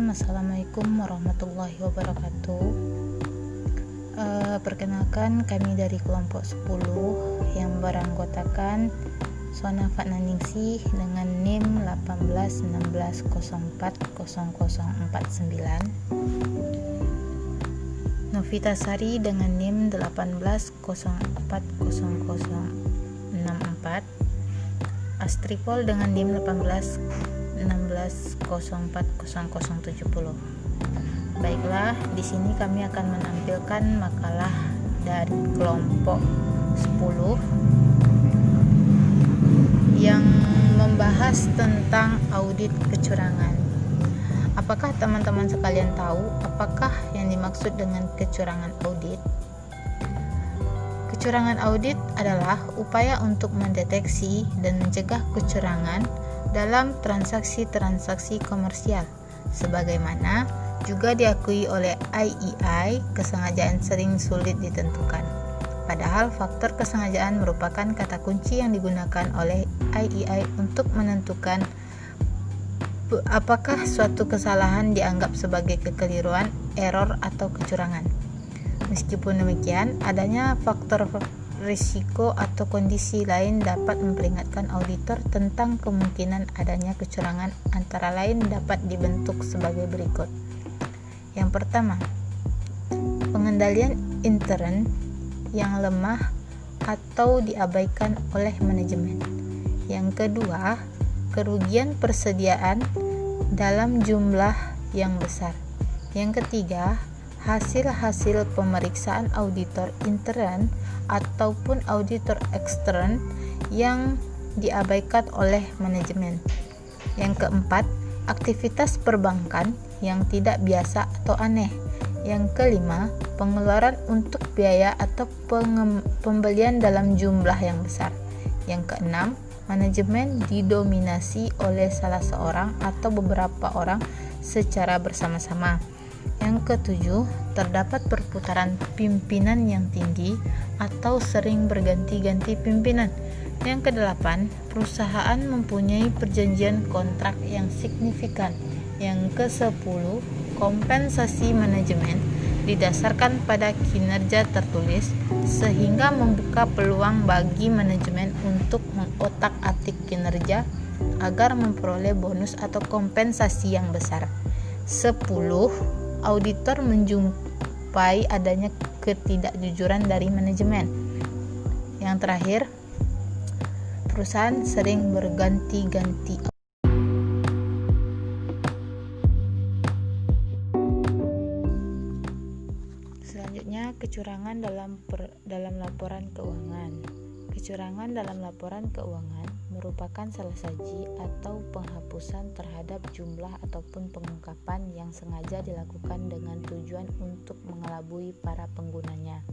Assalamualaikum warahmatullahi wabarakatuh. Perkenalkan, kami dari kelompok 10 yang beranggotakan Sona Fatnaningsih dengan NIM 18160049, Novita Sari dengan NIM 18040064, Astripol dengan NIM 1816040070. Baiklah, di sini kami akan menampilkan makalah dari kelompok 10 yang membahas tentang audit kecurangan. Apakah teman-teman sekalian tahu apakah yang dimaksud dengan kecurangan audit? Kecurangan audit adalah upaya untuk mendeteksi dan mencegah kecurangan dalam transaksi-transaksi komersial. Sebagaimana juga diakui oleh IEI, kesengajaan sering sulit ditentukan. Padahal faktor kesengajaan merupakan kata kunci yang digunakan oleh IEI untuk menentukan apakah suatu kesalahan dianggap sebagai kekeliruan, error, atau kecurangan. Meskipun demikian, adanya faktor risiko atau kondisi lain dapat memperingatkan auditor tentang kemungkinan adanya kecurangan, antara lain dapat dibentuk sebagai berikut. Yang pertama, pengendalian intern yang lemah atau diabaikan oleh manajemen. Yang kedua, kerugian persediaan dalam jumlah yang besar. Yang ketiga, hasil-hasil pemeriksaan auditor intern ataupun auditor ekstern yang diabaikan oleh manajemen. Yang keempat, aktivitas perbankan yang tidak biasa atau aneh. Yang kelima, pengeluaran untuk biaya atau pembelian dalam jumlah yang besar. Yang keenam, manajemen didominasi oleh salah seorang atau beberapa orang secara bersama-sama. Yang ketujuh, terdapat perputaran pimpinan yang tinggi atau sering berganti-ganti pimpinan. Yang kedelapan, perusahaan mempunyai perjanjian kontrak yang signifikan. Yang ke-10, kompensasi manajemen didasarkan pada kinerja tertulis sehingga membuka peluang bagi manajemen untuk mengotak-atik kinerja agar memperoleh bonus atau kompensasi yang besar. 10. Auditor menjumpai adanya ketidakjujuran dari manajemen. Yang terakhir, perusahaan sering berganti-ganti. Selanjutnya, kecurangan dalam laporan keuangan. Kecurangan dalam laporan keuangan merupakan salah saji atau penghapusan terhadap jumlah ataupun pengungkapan yang sengaja dilakukan dengan tujuan untuk mengelabui para penggunanya.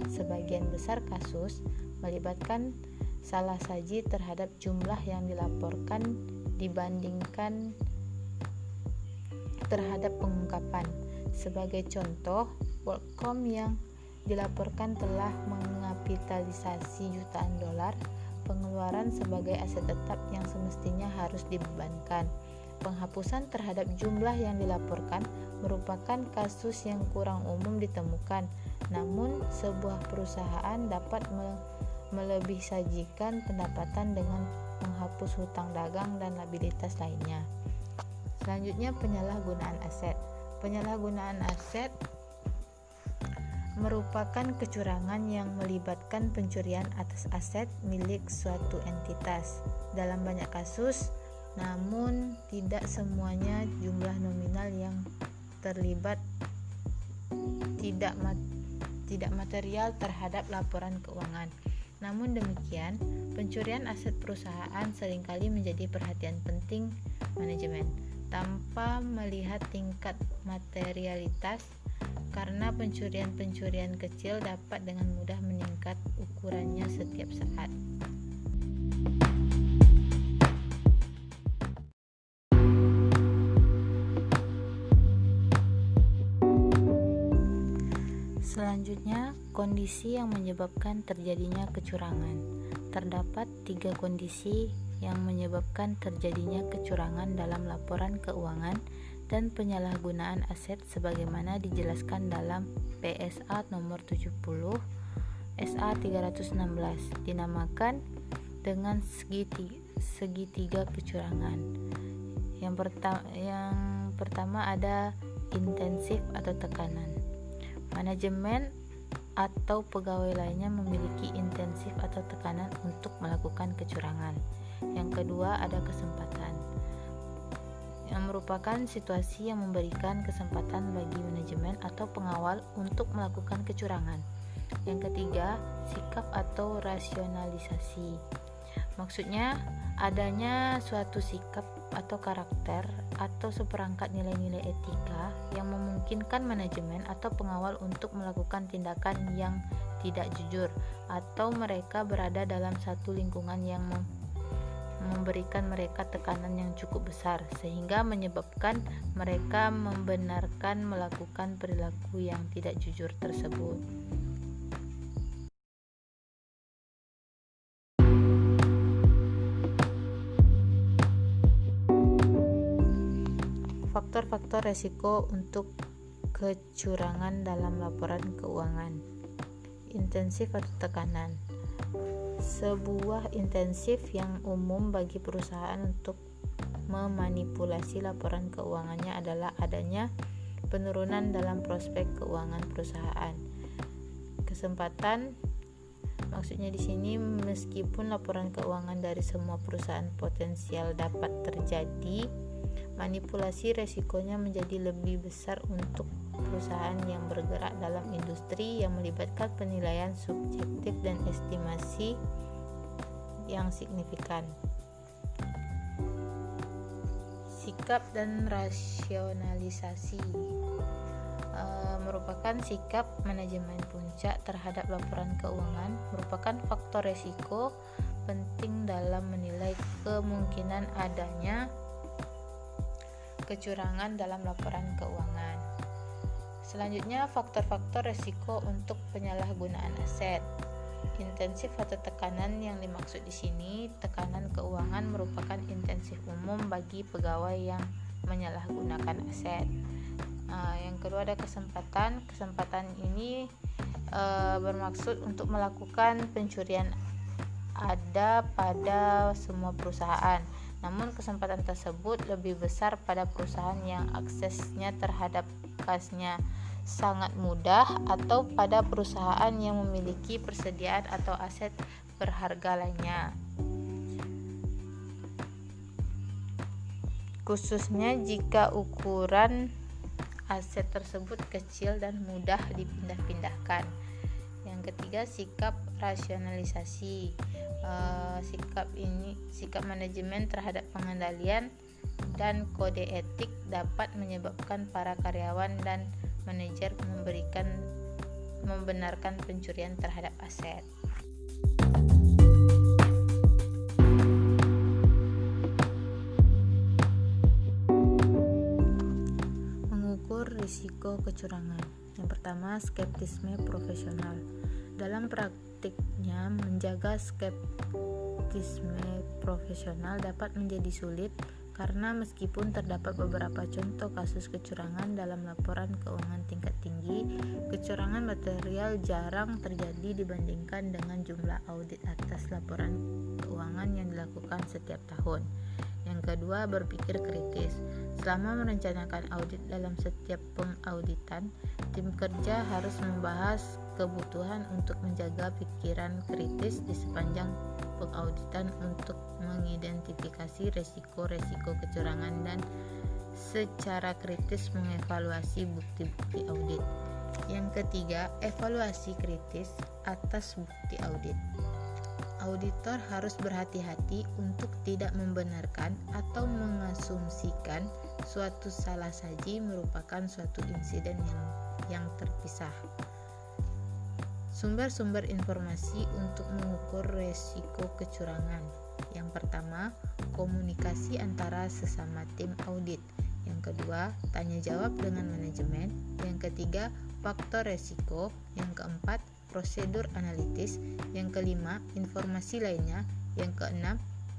Sebagian besar kasus melibatkan salah saji terhadap jumlah yang dilaporkan dibandingkan terhadap pengungkapan. Sebagai contoh, WorldCom yang dilaporkan telah mengapitalisasi jutaan dolar, pengeluaran sebagai aset tetap yang semestinya harus dibebankan. Penghapusan terhadap jumlah yang dilaporkan merupakan kasus yang kurang umum ditemukan, namun sebuah perusahaan dapat melebihsajikan pendapatan dengan menghapus hutang dagang dan liabilitas lainnya. Selanjutnya, penyalahgunaan aset. Penyalahgunaan aset merupakan kecurangan yang melibatkan pencurian atas aset milik suatu entitas. Dalam banyak kasus, namun tidak semuanya, jumlah nominal yang terlibat tidak material terhadap laporan keuangan. Namun demikian, pencurian aset perusahaan seringkali menjadi perhatian penting manajemen tanpa melihat tingkat materialitas, karena pencurian-pencurian kecil dapat dengan mudah meningkat ukurannya setiap saat. Selanjutnya, kondisi yang menyebabkan terjadinya kecurangan. Terdapat 3 kondisi yang menyebabkan terjadinya kecurangan dalam laporan keuangan dan penyalahgunaan aset sebagaimana dijelaskan dalam PSA nomor 70 SA 316, dinamakan dengan segitiga kecurangan. Yang pertama ada intensif atau tekanan. Manajemen atau pegawai lainnya memiliki intensif atau tekanan untuk melakukan kecurangan. Yang kedua ada kesempatan, yang merupakan situasi yang memberikan kesempatan bagi manajemen atau pengawal untuk melakukan kecurangan. Yang ketiga, sikap atau rasionalisasi. Maksudnya adanya suatu sikap atau karakter atau seperangkat nilai-nilai etika yang memungkinkan manajemen atau pengawal untuk melakukan tindakan yang tidak jujur, atau mereka berada dalam satu lingkungan yang memberikan mereka tekanan yang cukup besar sehingga menyebabkan mereka membenarkan melakukan perilaku yang tidak jujur tersebut. Faktor-faktor resiko untuk kecurangan dalam laporan keuangan. Intensif atau tekanan. Sebuah intensif yang umum bagi perusahaan untuk memanipulasi laporan keuangannya adalah adanya penurunan dalam prospek keuangan perusahaan. Kesempatan, maksudnya di sini meskipun laporan keuangan dari semua perusahaan potensial dapat terjadi, manipulasi resikonya menjadi lebih besar untuk perusahaan yang bergerak dalam industri yang melibatkan penilaian subjektif dan estimasi yang signifikan. Sikap dan rasionalisasi merupakan sikap manajemen puncak terhadap laporan keuangan, merupakan faktor resiko penting dalam menilai kemungkinan adanya kecurangan dalam laporan keuangan. Selanjutnya, faktor-faktor resiko untuk penyalahgunaan aset. Intensif atau tekanan yang dimaksud di sini, tekanan keuangan merupakan intensif umum bagi pegawai yang menyalahgunakan aset. Yang kedua ada kesempatan. Kesempatan ini bermaksud untuk melakukan pencurian ada pada semua perusahaan. Namun kesempatan tersebut lebih besar pada perusahaan yang aksesnya terhadap kasnya sangat mudah atau pada perusahaan yang memiliki persediaan atau aset berharga lainnya. Khususnya jika ukuran aset tersebut kecil dan mudah dipindah-pindahkan. Yang ketiga, sikap rasionalisasi. Sikap manajemen terhadap pengendalian dan kode etik dapat menyebabkan para karyawan dan manajer membenarkan pencurian terhadap aset. Mengukur risiko kecurangan. Yang pertama, skeptisme profesional. Dalam praktiknya, menjaga skeptisme profesional dapat menjadi sulit karena meskipun terdapat beberapa contoh kasus kecurangan dalam laporan keuangan tingkat tinggi, kecurangan material jarang terjadi dibandingkan dengan jumlah audit atas laporan keuangan yang dilakukan setiap tahun. Yang kedua, berpikir kritis. Selama merencanakan audit dalam setiap pengauditan, tim kerja harus membahas kebutuhan untuk menjaga pikiran kritis di sepanjang pengauditan untuk mengidentifikasi resiko-resiko kecurangan dan secara kritis mengevaluasi bukti-bukti audit. Yang ketiga, evaluasi kritis atas bukti audit. Auditor harus berhati-hati untuk tidak membenarkan atau mengasumsikan suatu salah saji merupakan suatu insiden yang terpisah. Sumber-sumber informasi untuk mengukur resiko kecurangan. Yang pertama, komunikasi antara sesama tim audit. Yang kedua, tanya jawab dengan manajemen. Yang ketiga, faktor resiko. Yang keempat, prosedur analitis. Yang kelima, informasi lainnya. Yang keenam,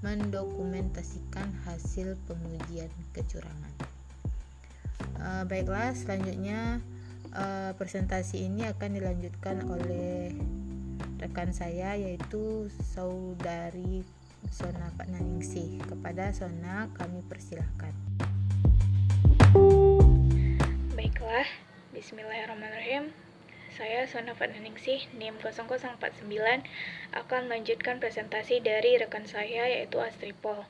mendokumentasikan hasil pengujian kecurangan. Baiklah, selanjutnya presentasi ini akan dilanjutkan oleh rekan saya, yaitu Saudari Sona Fatnaningsih. Kepada Sona kami persilahkan. Baiklah, bismillahirrahmanirrahim. Saya Sona Fatnaningsih, NIM 0049, akan melanjutkan presentasi dari rekan saya yaitu Astripol,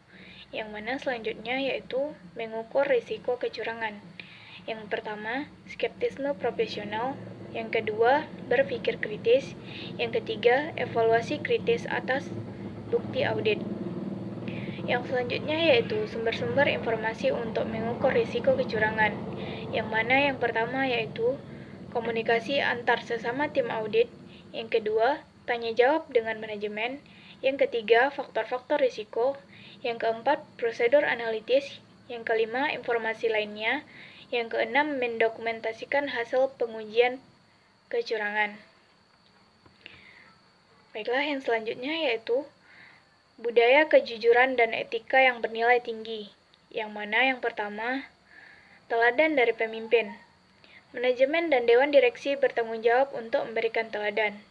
yang mana selanjutnya yaitu mengukur risiko kecurangan. Yang pertama, skeptisme profesional. Yang kedua, berpikir kritis. Yang ketiga, evaluasi kritis atas bukti audit. Yang selanjutnya yaitu sumber-sumber informasi untuk mengukur risiko kecurangan. Yang mana yang pertama yaitu komunikasi antar sesama tim audit. Yang kedua, tanya jawab dengan manajemen. Yang ketiga, faktor-faktor risiko. Yang keempat, prosedur analitis. Yang kelima, informasi lainnya. Yang keenam, mendokumentasikan hasil pengujian kecurangan. Baiklah, yang selanjutnya yaitu budaya kejujuran dan etika yang bernilai tinggi. Yang mana yang pertama, teladan dari pemimpin. Manajemen dan Dewan Direksi bertanggung jawab untuk memberikan teladan.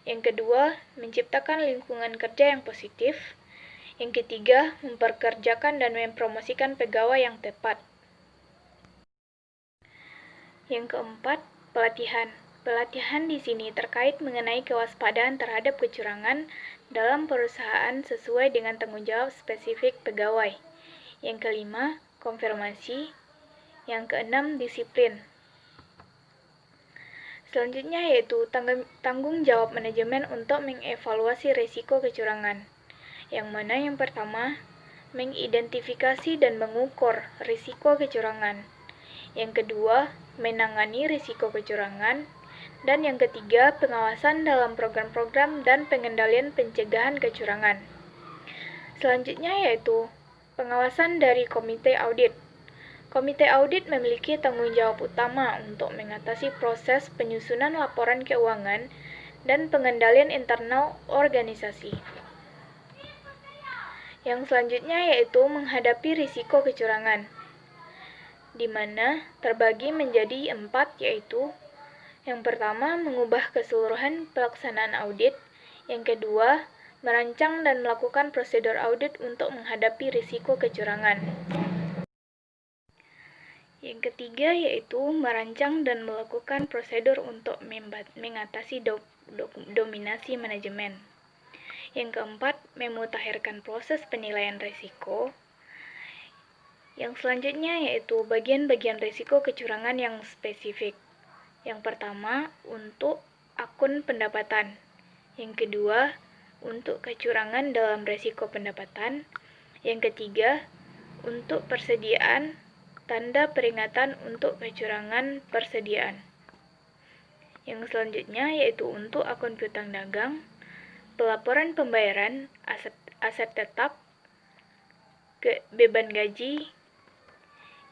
Yang kedua, menciptakan lingkungan kerja yang positif. Yang ketiga, memperkerjakan dan mempromosikan pegawai yang tepat. Yang keempat, pelatihan. Pelatihan di sini terkait mengenai kewaspadaan terhadap kecurangan dalam perusahaan sesuai dengan tanggung jawab spesifik pegawai. Yang kelima, konfirmasi. Yang keenam, disiplin. Selanjutnya yaitu tanggung jawab manajemen untuk mengevaluasi risiko kecurangan. Yang mana yang pertama, mengidentifikasi dan mengukur risiko kecurangan. Yang kedua, menangani risiko kecurangan. Dan yang ketiga, pengawasan dalam program-program dan pengendalian pencegahan kecurangan. Selanjutnya yaitu pengawasan dari komite audit. Komite audit memiliki tanggung jawab utama untuk mengatasi proses penyusunan laporan keuangan dan pengendalian internal organisasi. Yang selanjutnya yaitu menghadapi risiko kecurangan, di mana terbagi menjadi 4, yaitu yang pertama, mengubah keseluruhan pelaksanaan audit. Yang kedua, merancang dan melakukan prosedur audit untuk menghadapi risiko kecurangan. Yang ketiga yaitu merancang dan melakukan prosedur untuk mengatasi dominasi manajemen. Yang keempat, memutakhirkan proses penilaian risiko. Yang selanjutnya yaitu bagian-bagian risiko kecurangan yang spesifik. Yang pertama, untuk akun pendapatan. Yang kedua, untuk kecurangan dalam risiko pendapatan. Yang ketiga, untuk persediaan tanda peringatan untuk kecurangan persediaan. Yang selanjutnya yaitu untuk akun piutang dagang, pelaporan pembayaran, aset tetap, beban gaji,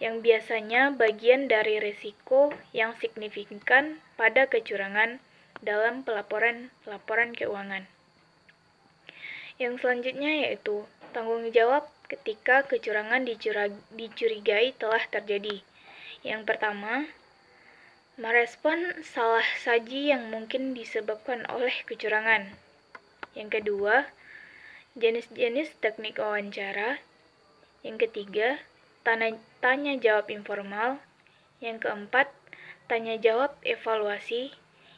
yang biasanya bagian dari risiko yang signifikan pada kecurangan dalam laporan keuangan. Yang selanjutnya yaitu tanggung jawab ketika kecurangan dicurigai telah terjadi. Yang pertama, merespon salah saji yang mungkin disebabkan oleh kecurangan. Yang kedua, jenis-jenis teknik wawancara. Yang ketiga, tanya jawab informal. Yang keempat, tanya jawab evaluasi.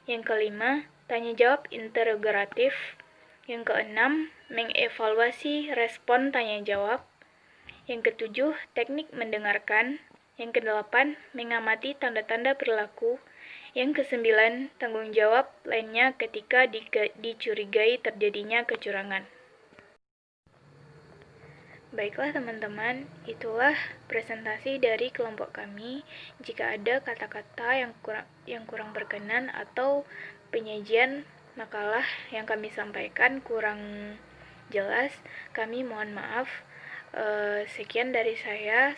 Yang kelima, tanya jawab interrogatif. Yang keenam, mengevaluasi respon tanya jawab. Yang ketujuh, teknik mendengarkan. Yang kedelapan, mengamati tanda-tanda perilaku. Yang kesembilan, tanggung jawab lainnya ketika dicurigai terjadinya kecurangan. Baiklah teman-teman, itulah presentasi dari kelompok kami. Jika ada kata-kata yang kurang berkenan atau penyajian makalah yang kami sampaikan kurang jelas, kami mohon maaf. Sekian dari saya